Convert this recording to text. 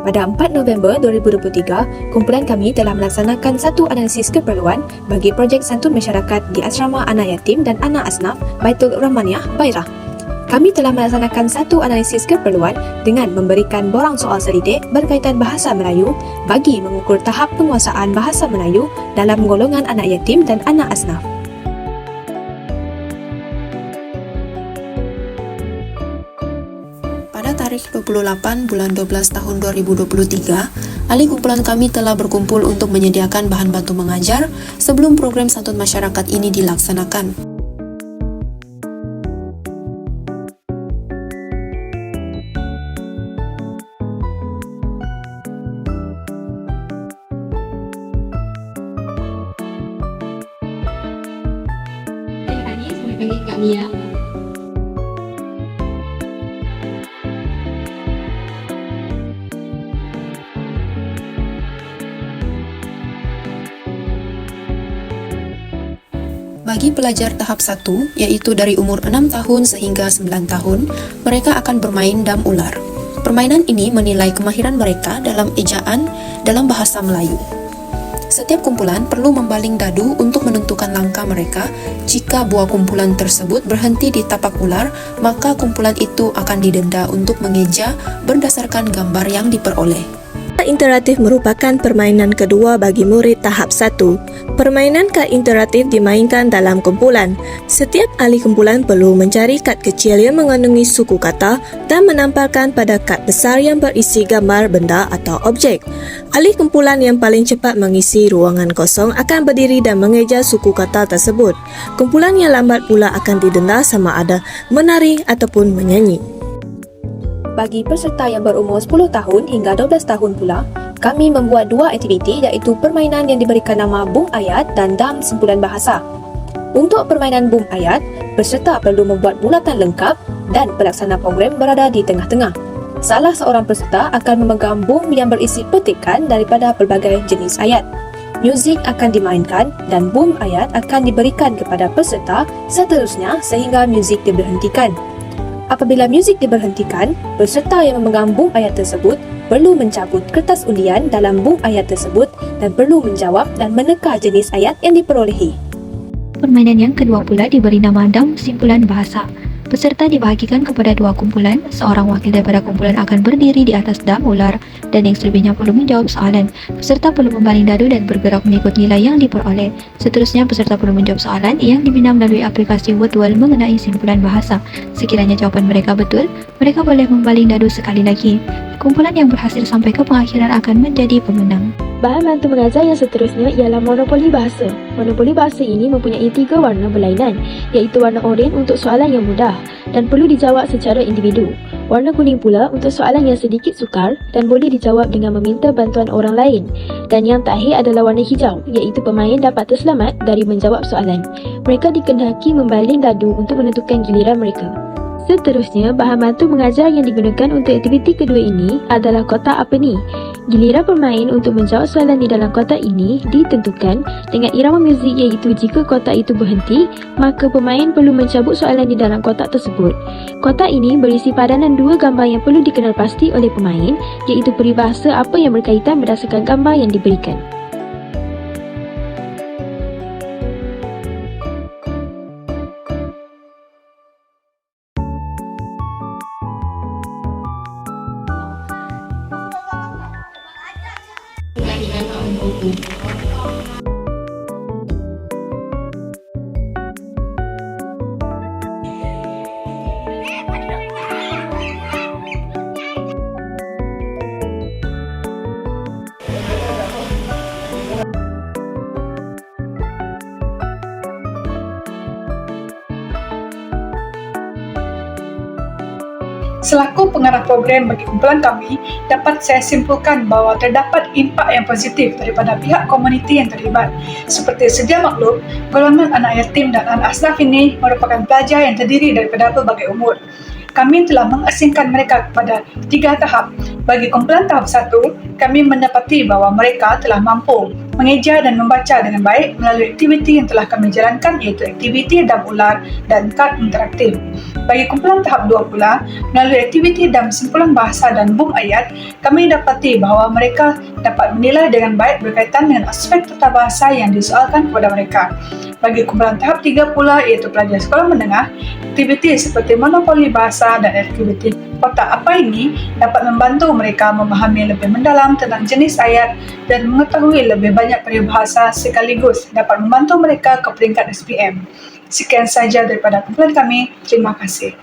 Pada 4 November 2023, kumpulan kami telah melaksanakan satu analisis keperluan bagi projek santun masyarakat di Asrama Anak Yatim dan Anak Asnaf Baitul Rahmaniah Bairah. Kami telah melaksanakan satu analisis keperluan dengan memberikan borang soal selidik berkaitan bahasa Melayu bagi mengukur tahap penguasaan bahasa Melayu dalam golongan anak yatim dan anak asnaf. Pada tarikh 28 bulan 12 tahun 2023, ahli kumpulan kami telah berkumpul untuk menyediakan bahan bantu mengajar sebelum program santun masyarakat ini dilaksanakan. Kak Mia. Bagi pelajar tahap 1, yaitu dari umur 6 tahun sehingga 9 tahun, mereka akan bermain dam ular. Permainan ini menilai kemahiran mereka dalam ejaan dalam bahasa Melayu. Setiap kumpulan perlu membaling dadu untuk menentukan langkah mereka. Jika buah kumpulan tersebut berhenti di tapak ular, maka kumpulan itu akan didenda untuk mengeja berdasarkan gambar yang diperoleh. Interaktif merupakan permainan kedua bagi murid tahap 1. Permainan kad interaktif dimainkan dalam kumpulan. Setiap ahli kumpulan perlu mencari kad kecil yang mengandungi suku kata dan menampalkan pada kad besar yang berisi gambar benda atau objek. Ahli kumpulan yang paling cepat mengisi ruangan kosong akan berdiri dan mengeja suku kata tersebut. Kumpulan yang lambat pula akan didenda sama ada menari ataupun menyanyi. Bagi peserta yang berumur 10 tahun hingga 12 tahun pula, kami membuat dua aktiviti iaitu permainan yang diberikan nama Bum Ayat dan Dam Simpulan Bahasa. Untuk permainan Bum Ayat, peserta perlu membuat bulatan lengkap dan pelaksana program berada di tengah-tengah. Salah seorang peserta akan memegang bum yang berisi petikan daripada pelbagai jenis ayat. Muzik akan dimainkan dan bum ayat akan diberikan kepada peserta seterusnya sehingga muzik diberhentikan. Apabila muzik diberhentikan, peserta yang memegang bum ayat tersebut perlu mencabut kertas undian dalam bum ayat tersebut dan perlu menjawab dan meneka jenis ayat yang diperolehi. Permainan yang kedua pula diberi nama Dam Simpulan Bahasa. Peserta dibahagikan kepada dua kumpulan. Seorang wakil daripada kumpulan akan berdiri di atas dam ular dan yang selebihnya perlu menjawab soalan. Peserta perlu membaling dadu dan bergerak mengikut nilai yang diperoleh. Seterusnya, peserta perlu menjawab soalan yang dibina melalui aplikasi Wordwall mengenai simpulan bahasa. Sekiranya jawapan mereka betul, mereka boleh membaling dadu sekali lagi. Kumpulan yang berhasil sampai ke pengakhiran akan menjadi pemenang. Bahan bantu mengajar yang seterusnya ialah monopoli bahasa. Monopoli bahasa ini mempunyai 3 warna berlainan, iaitu warna oranye untuk soalan yang mudah dan perlu dijawab secara individu. Warna kuning pula untuk soalan yang sedikit sukar dan boleh dijawab dengan meminta bantuan orang lain. Dan yang terakhir adalah warna hijau, iaitu pemain dapat terselamat dari menjawab soalan. Mereka dikehendaki membaling dadu untuk menentukan giliran mereka. Seterusnya, bahan bantu mengajar yang digunakan untuk aktiviti kedua ini adalah kotak apa ni. Giliran pemain untuk menjawab soalan di dalam kotak ini ditentukan dengan irama muzik, iaitu jika kotak itu berhenti, maka pemain perlu mencabut soalan di dalam kotak tersebut. Kotak ini berisi padanan dua gambar yang perlu dikenal pasti oleh pemain, iaitu peribahasa apa yang berkaitan berdasarkan gambar yang diberikan. Selaku pengarah program bagi kumpulan kami, dapat saya simpulkan bahawa terdapat impak yang positif daripada pihak komuniti yang terlibat. Seperti sedia maklum, golongan anak yatim dan anak asnaf ini merupakan pelajar yang terdiri daripada pelbagai umur. Kami telah mengasingkan mereka kepada 3 tahap. Bagi kumpulan tahap 1, kami mendapati bahawa mereka telah mampu mengeja dan membaca dengan baik melalui aktiviti yang telah kami jalankan, iaitu aktiviti dam ular dan kad interaktif. Bagi kumpulan tahap 2 pula, melalui aktiviti dan simpulan bahasa dan bum ayat, kami dapati bahawa mereka dapat menilai dengan baik berkaitan dengan aspek tata bahasa yang disoalkan kepada mereka. Bagi kumpulan tahap 3 pula iaitu pelajar sekolah menengah, aktiviti seperti monopoli bahasa dan aktiviti kotak apa ini dapat membantu mereka memahami lebih mendalam tentang jenis ayat dan mengetahui lebih banyak peribahasa sekaligus dapat membantu mereka ke peringkat SPM. Sekian saja daripada kumpulan kami. Terima kasih.